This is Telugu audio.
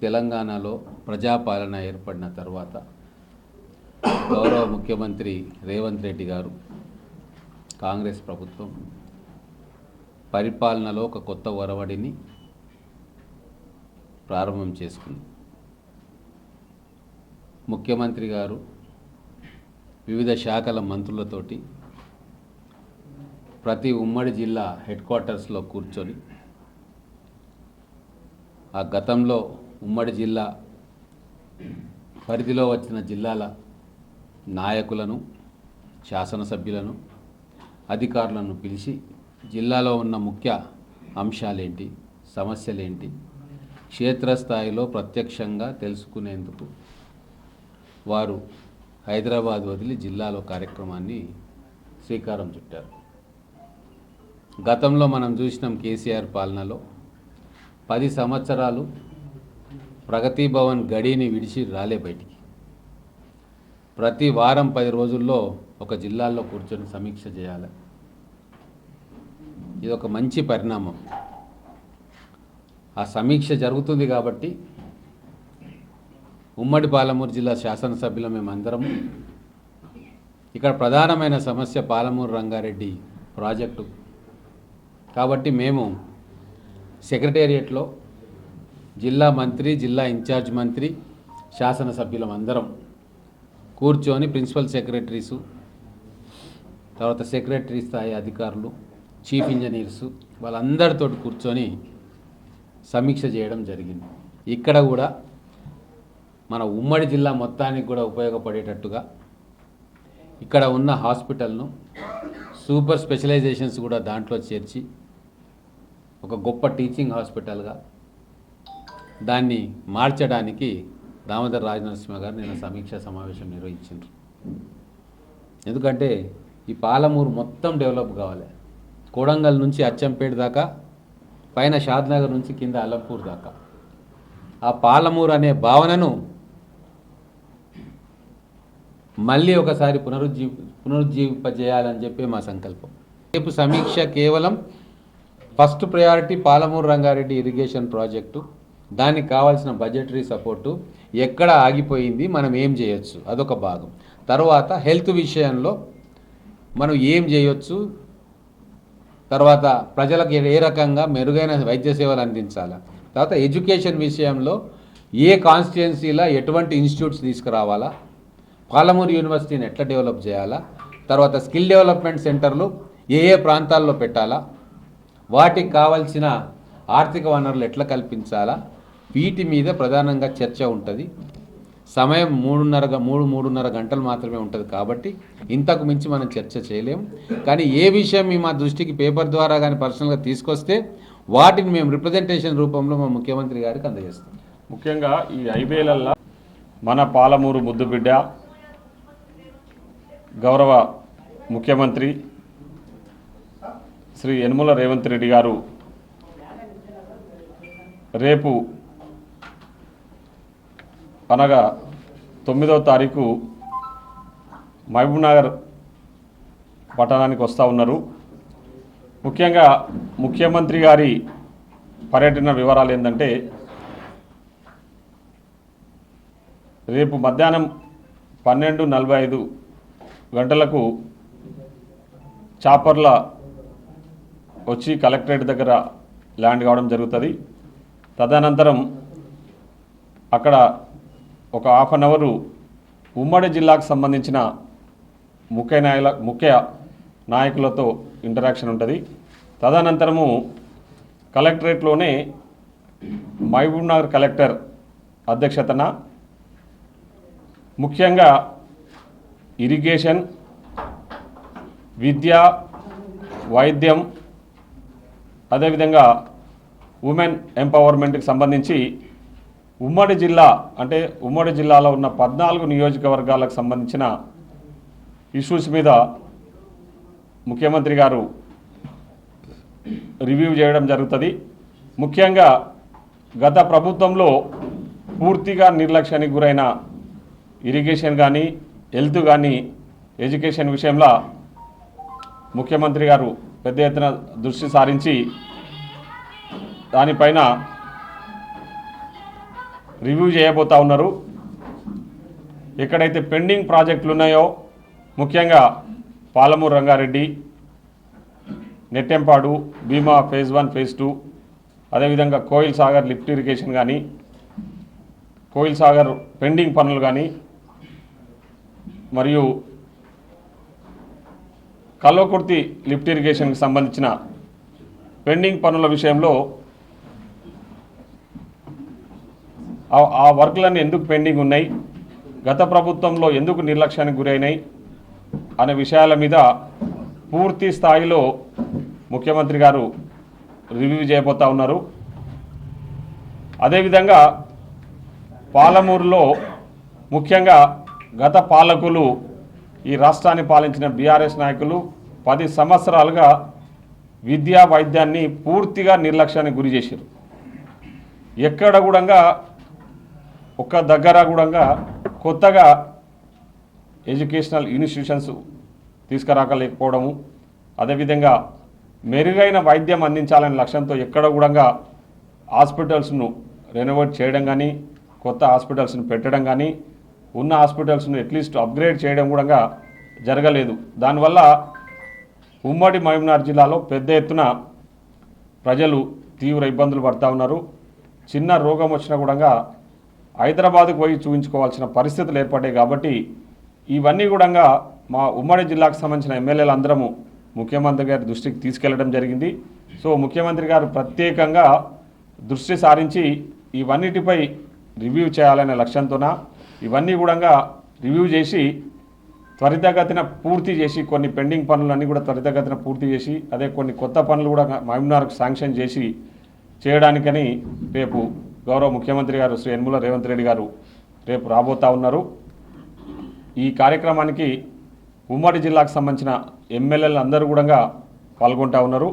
తెలంగాణలో ప్రజాపాలన ఏర్పడిన తర్వాత గౌరవ ముఖ్యమంత్రి రేవంత్ రెడ్డి గారు కాంగ్రెస్ ప్రభుత్వం పరిపాలనలో ఒక కొత్త ఒరవడిని ప్రారంభం చేసుకుంది. ముఖ్యమంత్రి గారు వివిధ శాఖల మంత్రులతోటి ప్రతి ఉమ్మడి జిల్లా హెడ్ క్వార్టర్స్లో కూర్చొని ఆ గతంలో ఉమ్మడి జిల్లా పరిధిలో వచ్చిన జిల్లాల నాయకులను, శాసనసభ్యులను, అధికారులను పిలిచి జిల్లాలో ఉన్న ముఖ్య అంశాలేంటి, సమస్యలేంటి క్షేత్రస్థాయిలో ప్రత్యక్షంగా తెలుసుకునేందుకు వారు హైదరాబాద్ వదిలి జిల్లాలో కార్యక్రమాన్ని శ్రీకారం చుట్టారు. గతంలో మనం చూసినాం కేసీఆర్ పాలనలో 10 సంవత్సరాలు ప్రగతి భవన్ గడిని విడిచి రాలే బయటికి. ప్రతి వారం 10 రోజుల్లో ఒక జిల్లాల్లో కూర్చొని సమీక్ష చేయాలి. ఇది ఒక మంచి పరిణామం. ఆ సమీక్ష జరుగుతుంది కాబట్టి ఉమ్మడి పాలమూరు జిల్లా శాసనసభ్యుల మేమందరం ఇక్కడ ప్రధానమైన సమస్య పాలమూరు రంగారెడ్డి ప్రాజెక్టు కాబట్టి మేము సెక్రటేరియట్లో జిల్లా మంత్రి, జిల్లా ఇన్ఛార్జ్ మంత్రి, శాసనసభ్యులం అందరం కూర్చొని ప్రిన్సిపల్ సెక్రటరీసు, తర్వాత సెక్రటరీ స్థాయి అధికారులు, చీఫ్ ఇంజనీర్సు వాళ్ళందరితో కూర్చొని సమీక్ష చేయడం జరిగింది. ఇక్కడ కూడా మన ఉమ్మడి జిల్లా మొత్తానికి కూడా ఉపయోగపడేటట్టుగా ఇక్కడ ఉన్న హాస్పిటల్ను సూపర్ స్పెషలైజేషన్స్ కూడా దాంట్లో చేర్చి ఒక గొప్ప టీచింగ్ హాస్పిటల్గా దాన్ని మార్చడానికి దామోదర్ రాజనరసింహ గారు నిన్న సమీక్షా సమావేశం నిర్వహించారు. ఎందుకంటే ఈ పాలమూరు మొత్తం డెవలప్ కావాలి. కోడంగల్ నుంచి అచ్చంపేట దాకా, పైన షాద్నగర్ నుంచి కింద అలంపూర్ దాకా ఆ పాలమూరు అనే భావనను మళ్ళీ ఒకసారి పునరుజ్జీవింపజేయాలని చెప్పి మా సంకల్పం. రేపు సమీక్ష కేవలం first priority Palamuru Rangareddy irrigation project, దానికి కావాల్సిన బడ్జెటరీ సపోర్టు, ఎక్కడ ఆగిపోయింది, మనం ఏం చేయొచ్చు అదొక భాగం. తర్వాత హెల్త్ విషయంలో మనం ఏం చేయొచ్చు, తర్వాత ప్రజలకు ఏ రకంగా మెరుగైన వైద్య సేవలు అందించాలా, తర్వాత ఎడ్యుకేషన్ విషయంలో ఏ కాన్స్టిట్యుయెన్సీలో ఎటువంటి ఇన్స్టిట్యూట్స్ తీసుకురావాలా, పాలమూరు యూనివర్సిటీని ఎట్లా డెవలప్ చేయాలా, తర్వాత స్కిల్ డెవలప్మెంట్ సెంటర్లు ఏ ప్రాంతాల్లో పెట్టాలా, వాటికి కావాల్సిన ఆర్థిక వనరులు ఎట్లా కల్పించాలా, వీటి మీద ప్రధానంగా చర్చ ఉంటుంది. సమయం 3.5 గంటలు మాత్రమే ఉంటుంది కాబట్టి ఇంతకు మించి మనం చర్చ చేయలేము. కానీ ఏ విషయం మీ మా దృష్టికి పేపర్ ద్వారా కానీ పర్సనల్గా తీసుకొస్తే వాటిని మేము రిప్రజెంటేషన్ రూపంలో మా ముఖ్యమంత్రి గారికి అందజేస్తాం. ముఖ్యంగా ఈ ఐదేళ్లలో మన పాలమూరు ముద్దుబిడ్డ గౌరవ ముఖ్యమంత్రి శ్రీ యనమల రేవంత్ రెడ్డి గారు రేపు అనగా 9వ తారీఖు మహబూబ్నగర్ పట్టణానికి వస్తూ ఉన్నారు. ముఖ్యంగా ముఖ్యమంత్రి గారి పర్యటన వివరాలు ఏంటంటే, రేపు మధ్యాహ్నం 12:45 గంటలకు చాపర్ల వచ్చి కలెక్టరేట్ దగ్గర ల్యాండ్ కావడం జరుగుతుంది. తదనంతరం అక్కడ ఒక హాఫ్ అన్ అవరు ఉమ్మడి జిల్లాకు సంబంధించిన ముఖ్య నాయకులతో ఇంటరాక్షన్ ఉంటుంది. తదనంతరము కలెక్టరేట్లోనే మహబూబ్నగర్ కలెక్టర్ అధ్యక్షతన ముఖ్యంగా ఇరిగేషన్, విద్య, వైద్యం, అదేవిధంగా ఉమెన్ ఎంపవర్మెంట్కి సంబంధించి ఉమ్మడి జిల్లా అంటే ఉమ్మడి జిల్లాలో ఉన్న 14 నియోజకవర్గాలకు సంబంధించిన ఇష్యూస్ మీద ముఖ్యమంత్రి గారు రివ్యూ చేయడం జరుగుతుంది. ముఖ్యంగా గత ప్రభుత్వంలో పూర్తిగా నిర్లక్ష్యానికి గురైన ఇరిగేషన్ కానీ, హెల్త్ కానీ, ఎడ్యుకేషన్ విషయంలో ముఖ్యమంత్రి గారు పెద్ద ఎత్తున దృష్టి సారించి దానిపైన రివ్యూ చేయబోతా ఉన్నారు. ఎక్కడైతే పెండింగ్ ప్రాజెక్టులు ఉన్నాయో ముఖ్యంగా పాలమూరు రంగారెడ్డి, నెట్టెంపాడు, భీమా ఫేజ్ 1 ఫేజ్ 2, అదేవిధంగా కోయిల్ సాగర్ లిఫ్ట్ ఇరిగేషన్ కానీ, కోయిల్ సాగర్ పెండింగ్ పనులు కానీ, మరియు కల్వకుర్తి లిఫ్ట్ ఇరిగేషన్కి సంబంధించిన పెండింగ్ పనుల విషయంలో ఆ వర్క్లన్నీ ఎందుకు పెండింగ్ ఉన్నాయి, గత ప్రభుత్వంలో ఎందుకు నిర్లక్ష్యానికి గురైనాయి అనే విషయాల మీద పూర్తి స్థాయిలో ముఖ్యమంత్రి గారు రివ్యూ చేయబోతా ఉన్నారు. అదేవిధంగా పాలమూరులో ముఖ్యంగా గత పాలకులు, ఈ రాష్ట్రాన్ని పాలించిన బీఆర్ఎస్ నాయకులు 10 సంవత్సరాలుగా విద్యా వైద్యాన్ని పూర్తిగా నిర్లక్ష్యానికి గురి చేశారు. ఎక్కడ కూడా ఒక్క దగ్గర కూడా కొత్తగా ఎడ్యుకేషనల్ ఇన్స్టిట్యూషన్స్ తీసుకురాకలేకపోవడము, అదేవిధంగా మెరుగైన వైద్యం అందించాలనే లక్ష్యంతో ఎక్కడ కూడా హాస్పిటల్స్ను రెనోవేట్ చేయడం కానీ, కొత్త హాస్పిటల్స్ను పెట్టడం కానీ, ఉన్న హాస్పిటల్స్ను అట్లీస్ట్ అప్గ్రేడ్ చేయడం కూడా జరగలేదు. దానివల్ల ఉమ్మడి మహబూబ్నగర్ జిల్లాలో పెద్ద ఎత్తున ప్రజలు తీవ్ర ఇబ్బందులు పడుతూ ఉన్నారు. చిన్న రోగం వచ్చినా కూడా హైదరాబాద్కు పోయి చూపించుకోవాల్సిన పరిస్థితులు ఏర్పడ్డాయి. కాబట్టి ఇవన్నీ కూడా మా ఉమ్మడి జిల్లాకు సంబంధించిన ఎమ్మెల్యేలు అందరము ముఖ్యమంత్రి గారి దృష్టికి తీసుకెళ్లడం జరిగింది. సో ముఖ్యమంత్రి గారు ప్రత్యేకంగా దృష్టి సారించి ఇవన్నిటిపై రివ్యూ చేయాలనే లక్ష్యంతోన ఇవన్నీ కూడా రివ్యూ చేసి త్వరితగతిన పూర్తి చేసి, కొన్ని పెండింగ్ పనులన్నీ కూడా త్వరితగతిన పూర్తి చేసి, అదే కొన్ని కొత్త పనులు కూడా మహబూబ్నగర్కు శాంక్షన్ చేసి చేయడానికని రేపు గౌరవ ముఖ్యమంత్రి గారు శ్రీ యనమల రేవంత్ రెడ్డి గారు రేపు రాబోతా ఉన్నారు. ఈ కార్యక్రమానికి ఉమ్మడి జిల్లాకు సంబంధించిన ఎమ్మెల్యేలు అందరూ కూడా పాల్గొంటా ఉన్నారు.